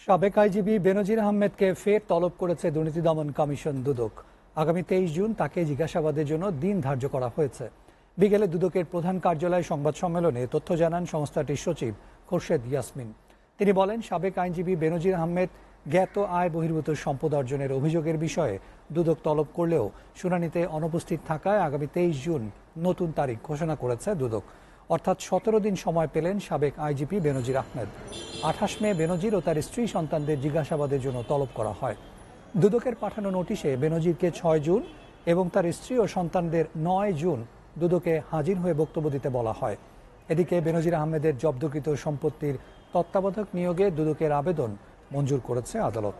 সাবেক আইজিপি বেনজির আহমেদকে ফের তলব করেছে দুর্নীতি দমন কমিশন দুদক। আগামী 23 জুন তাকে জিজ্ঞাসাবাদের জন্য দিন ধার্য করা হয়েছে। বিকেলে দুদকের প্রধান কার্যালয়ে সংবাদ সম্মেলনে তথ্য জানান সংস্থাটির সচিব খোরশেদ ইয়াসমিন। তিনি বলেন, সাবেক আইনজীবী বেনজির আহমেদ জ্ঞাত আয় বহির্ভূত সম্পদ অর্জনের অভিযোগের বিষয়ে দুদক তলব করলেও শুনানিতে অনুপস্থিত থাকায় আগামী 23 জুন নতুন তারিখ ঘোষণা করেছে দুদক। অর্থাৎ 17 দিন সময় পেলেন সাবেক আইজিপি বেনজির আহমেদ। 28 মে বেনজির ও তার স্ত্রী সন্তানদের জিজ্ঞাসাবাদের জন্য তলব করা হয়। দুদকের পাঠানো নোটিশে বেনজিরকে 6 জুন এবং তার স্ত্রী ও সন্তানদের 9 জুন দুদকে হাজির হয়ে বক্তব্য দিতে বলা হয়। এদিকে বেনজির আহমেদের জব্দকৃত সম্পত্তির তত্ত্বাবধায়ক নিয়োগে দুদকের আবেদন মঞ্জুর করেছে আদালত।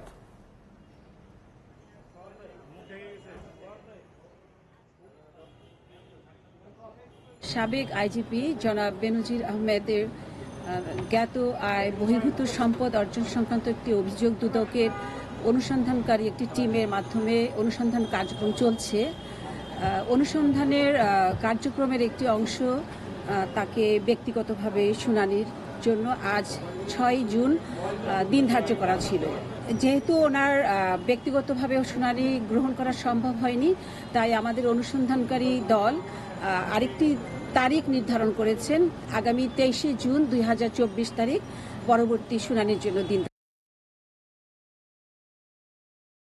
সাবেক আইজিপি জনাব বেনজির আহমেদের জ্ঞাত আয় বহির্ভূত সম্পদ অর্জন সংক্রান্ত একটি অভিযোগ দুদকের অনুসন্ধানকারী একটি টিমের মাধ্যমে অনুসন্ধান কার্যক্রম চলছে। অনুসন্ধানের কার্যক্রমের একটি অংশ তাকে ব্যক্তিগতভাবে শুনানির জন্য আজ 6 জুন দিন ধার্য করা ছিল। যেহেতু ওনার ব্যক্তিগতভাবে শুনানি গ্রহণ করা সম্ভব হয়নি, তাই আমাদের অনুসন্ধানকারী দল আরেকটি তারিখ নির্ধারণ করেছেন, আগামী 23 জুন 2024 তারিখ পরবর্তী শুনানির জন্য দিন।